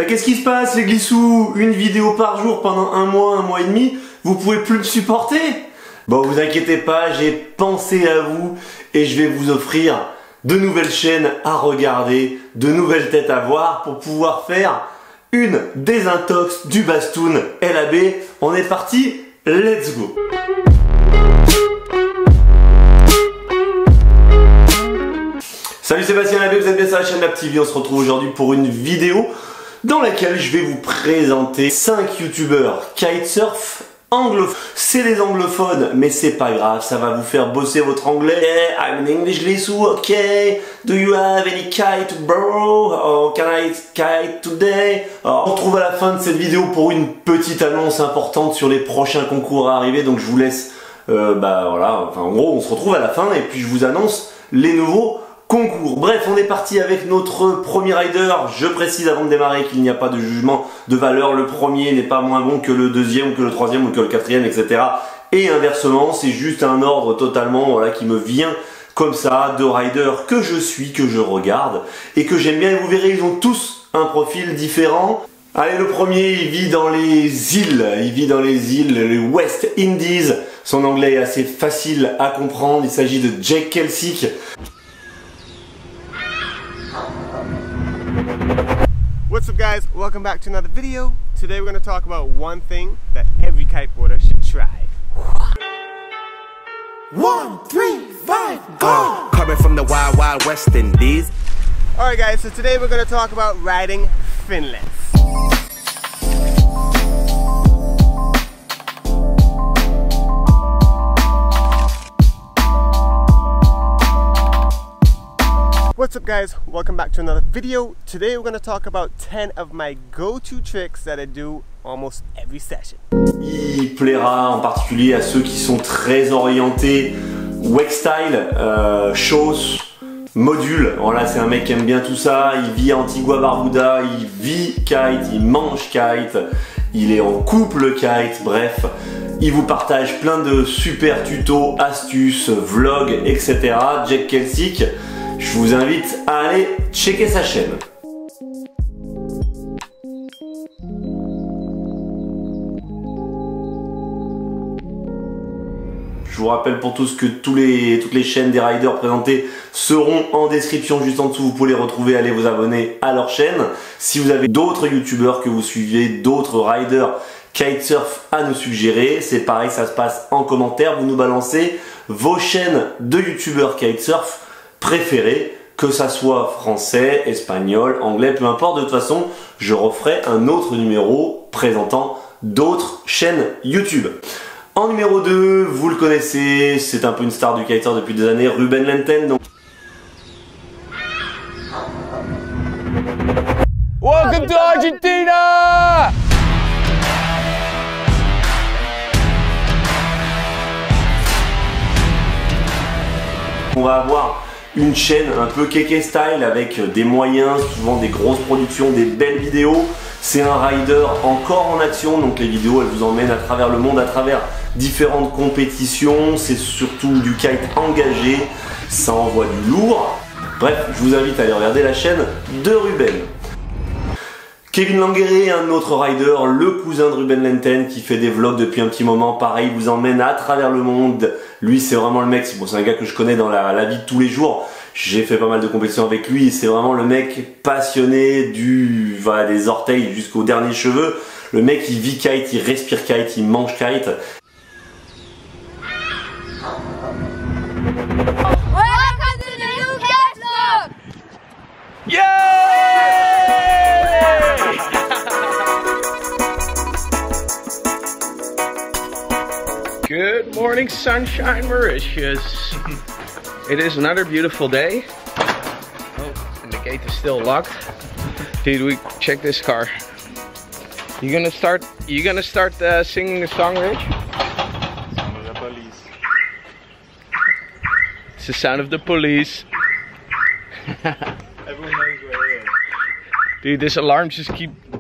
Qu'est-ce qui se passe les glissous? Une vidéo par jour pendant un mois et demi, vous pouvez plus me supporter? Bon, vous inquiétez pas, j'ai pensé à vous et je vais vous offrir de nouvelles chaînes à regarder, de nouvelles têtes à voir pour pouvoir faire une désintox du Bastoun LAB. On est parti, let's go! Salut, Sébastien LAB, vous êtes bien sur la chaîne Lab TV. On se retrouve aujourd'hui pour une vidéo dans laquelle je vais vous présenter 5 youtubeurs kitesurf anglophones. C'est des anglophones, mais c'est pas grave, ça va vous faire bosser votre anglais. I'm an English glissou, ok? Do you have any kite, bro? Oh, can I kite today? On se retrouve à la fin de cette vidéo pour une petite annonce importante sur les prochains concours à arriver. Donc je vous laisse, voilà, enfin en gros on se retrouve à la fin et puis je vous annonce les nouveaux concours. Bref, on est parti avec notre premier rider. Je précise avant de démarrer qu'il n'y a pas de jugement de valeur. Le premier n'est pas moins bon que le deuxième, ou que le troisième, ou que le quatrième, etc. Et inversement, c'est juste un ordre totalement, voilà, qui me vient comme ça, de riders que je suis, que je regarde et que j'aime bien. Et vous verrez, ils ont tous un profil différent. Allez, le premier, il vit dans les îles. Il vit dans les îles, les West Indies. Son anglais est assez facile à comprendre. Il s'agit de Jake Kelsick. What's up guys, welcome back to another video. Today we're going to talk about one thing that every kiteboarder should try. 1, 3, 5, go! Coming from the wild, wild West Indies. Alright guys, so today we're going to talk about riding finless. What's up guys, welcome back to another video. Today we're going to talk about 10 of my go-to tricks that I do almost every session. Il plaira en particulier à ceux qui sont très orientés wake style, shows, module. Voilà, c'est un mec qui aime bien tout ça. Il vit à Antigua Barbuda, il vit kite, il mange kite, il est en couple kite, bref. Il vous partage plein de super tutos, astuces, vlogs, etc. Jake Kelsick. Je vous invite à aller checker sa chaîne. Je vous rappelle pour tous que toutes les chaînes des riders présentés seront en description juste en dessous. Vous pouvez les retrouver, allez vous abonner à leur chaîne. Si vous avez d'autres youtubeurs que vous suivez, d'autres riders kitesurf à nous suggérer, c'est pareil, ça se passe en commentaire. Vous nous balancez vos chaînes de youtubeurs kitesurf préférés, que ça soit français, espagnol, anglais, peu importe. De toute façon, je referai un autre numéro présentant d'autres chaînes YouTube. En numéro 2, vous le connaissez, c'est un peu une star du kitesurf depuis des années, Ruben Lenten. Donc... Welcome to Argentina! On va avoir une chaîne un peu kéké style avec des moyens, souvent des grosses productions, des belles vidéos. C'est un rider encore en action, donc les vidéos elles vous emmènent à travers le monde, à travers différentes compétitions. C'est surtout du kite engagé, ça envoie du lourd. Bref, je vous invite à aller regarder la chaîne de Ruben. Kevin Langueret, un autre rider, le cousin de Ruben Lenten qui fait des vlogs depuis un petit moment. Pareil, il vous emmène à travers le monde. Lui, c'est vraiment le mec, c'est un gars que je connais dans la vie de tous les jours. J'ai fait pas mal de compétitions avec lui. C'est vraiment le mec passionné des orteils jusqu'aux derniers cheveux. Le mec, il vit kite, il respire kite, il mange kite. Welcome to the new Kite Vlog! Good morning, sunshine, Mauritius. It is another beautiful day. Oh, and the gate is still locked. Dude, we check this car. You gonna start singing the song, Rich? Sound of the police. It's the sound of the police. Everyone knows where it is. Dude, this alarm just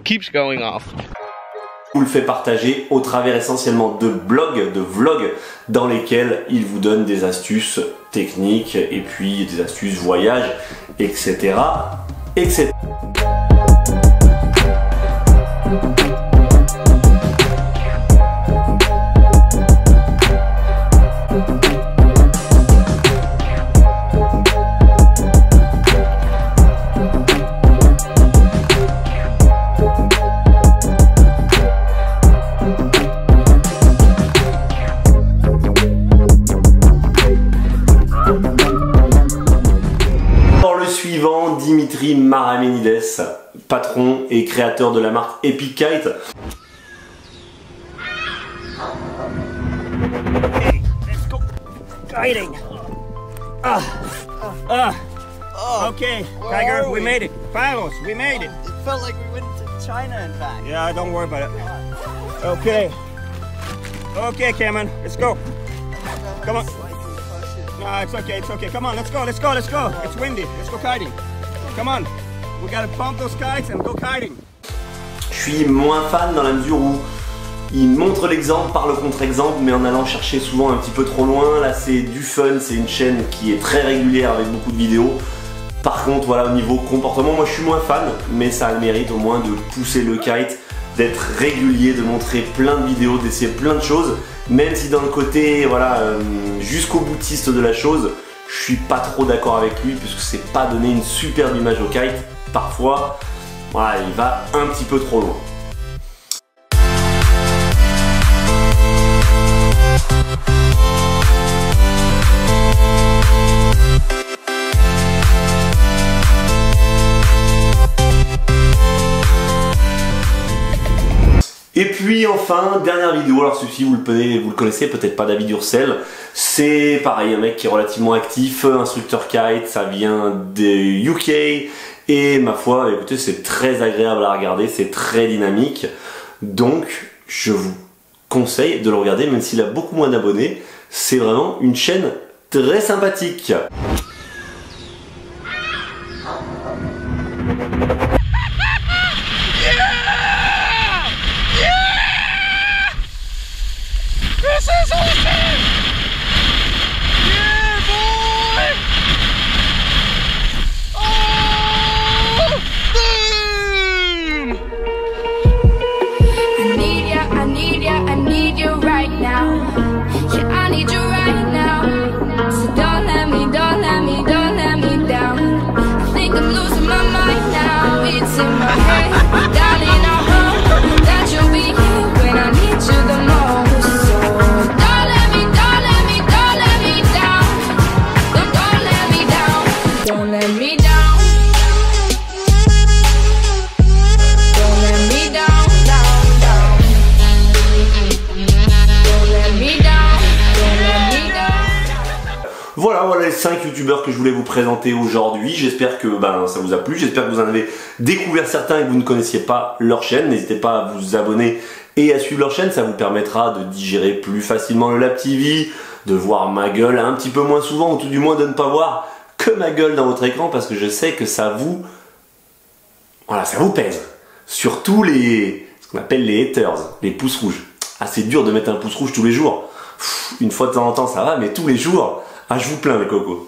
keeps going off. Vous le fait partager au travers essentiellement de blogs, de vlogs dans lesquels il vous donne des astuces techniques et puis des astuces voyage, etc. etc. patron et créateur de la marque Epic Kite. Hey, let's go kiting. Okay, Tiger, we made it. Finals, we made it. It felt like we went to China and back. Yeah, don't worry about it. Okay. Okay, Cameron, let's go. Come on. No, it's okay, it's okay. Come on, let's go, let's go, let's go. It's windy, let's go kiting. Come on. We gotta pump those kites and go kiting. Je suis moins fan dans la mesure où il montre l'exemple par le contre-exemple, mais en allant chercher souvent un petit peu trop loin. Là, c'est du fun, c'est une chaîne qui est très régulière avec beaucoup de vidéos. Par contre, voilà, au niveau comportement, moi je suis moins fan, mais ça a le mérite au moins de pousser le kite, d'être régulier, de montrer plein de vidéos, d'essayer plein de choses, même si dans le côté, voilà, jusqu'au boutiste de la chose, je suis pas trop d'accord avec lui, puisque c'est pas donner une superbe image au kite. Parfois, voilà, il va un petit peu trop loin. Et puis enfin, dernière vidéo, alors celui-ci vous le connaissez peut-être pas, David Ursel. C'est pareil, un mec qui est relativement actif, instructeur kite, ça vient des UK. Et ma foi, écoutez, c'est très agréable à regarder, c'est très dynamique. Donc, je vous conseille de le regarder, même s'il a beaucoup moins d'abonnés. C'est vraiment une chaîne très sympathique. Voilà les 5 youtubeurs que je voulais vous présenter aujourd'hui. J'espère que ça vous a plu, j'espère que vous en avez découvert certains et que vous ne connaissiez pas leur chaîne. N'hésitez pas à vous abonner et à suivre leur chaîne, ça vous permettra de digérer plus facilement le Lab TV, de voir ma gueule un petit peu moins souvent, ou tout du moins de ne pas voir que ma gueule dans votre écran, parce que je sais que ça vous... Voilà, ça vous pèse. Surtout ce qu'on appelle les haters, les pouces rouges. Ah, c'est dur de mettre un pouce rouge tous les jours. Une fois de temps en temps ça va, mais tous les jours... Ah, je vous plains les cocos.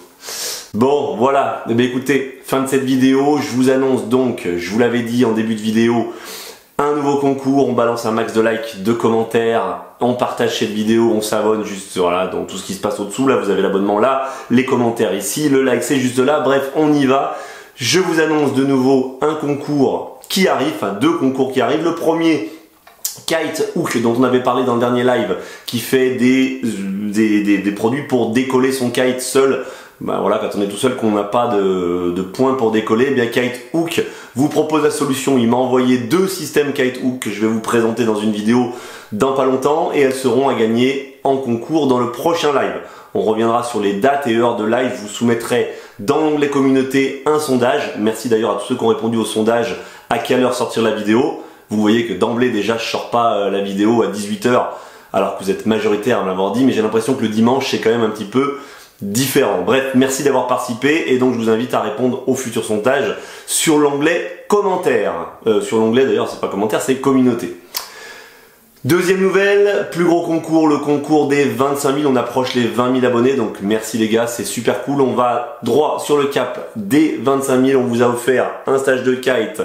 Bon, voilà. Eh bien, écoutez, fin de cette vidéo. Je vous annonce donc, je vous l'avais dit en début de vidéo, un nouveau concours. On balance un max de likes, de commentaires. On partage cette vidéo, on s'abonne juste voilà, dans tout ce qui se passe au-dessous. Là, vous avez l'abonnement là, les commentaires ici, le like c'est juste là. Bref, on y va. Je vous annonce de nouveau un concours qui arrive, enfin 2 concours qui arrivent. Le premier, Kite Hook, dont on avait parlé dans le dernier live, qui fait des produits pour décoller son kite seul. Voilà, quand on est tout seul, qu'on n'a pas de points pour décoller, eh bien Kite Hook vous propose la solution. Il m'a envoyé 2 systèmes Kite Hook que je vais vous présenter dans une vidéo dans pas longtemps, et elles seront à gagner en concours dans le prochain live. On reviendra sur les dates et heures de live. Je vous soumettrai dans l'onglet communauté un sondage. Merci d'ailleurs à tous ceux qui ont répondu au sondage à quelle heure sortir la vidéo. Vous voyez que d'emblée déjà je sors pas la vidéo à 18 h alors que vous êtes majoritaire à m'avoir dit, mais j'ai l'impression que le dimanche c'est quand même un petit peu différent. Bref, merci d'avoir participé, et donc je vous invite à répondre au futur sondage sur l'onglet commentaires. Sur l'onglet d'ailleurs c'est pas commentaire, c'est communauté. Deuxième nouvelle, plus gros concours, le concours des 25 000, on approche les 20 000 abonnés, donc merci les gars, c'est super cool. On va droit sur le cap des 25 000, on vous a offert un stage de kite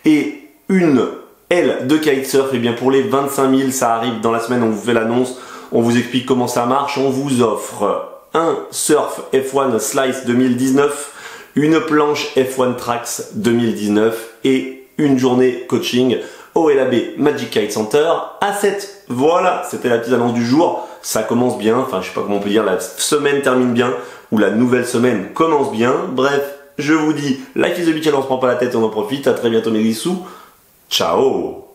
et une aile de kitesurf. Et bien pour les 25 000, ça arrive dans la semaine, on vous fait l'annonce, on vous explique comment ça marche, on vous offre un surf F1 Slice 2019, une planche F1 Trax 2019 et une journée coaching au LAB Magic Kite Center à 7. Voilà, c'était la petite annonce du jour. Ça commence bien, enfin je sais pas comment on peut dire, la semaine termine bien, ou la nouvelle semaine commence bien. Bref, je vous dis, like is the beach, on se prend pas la tête, on en profite. À très bientôt mes grissous. Ciao.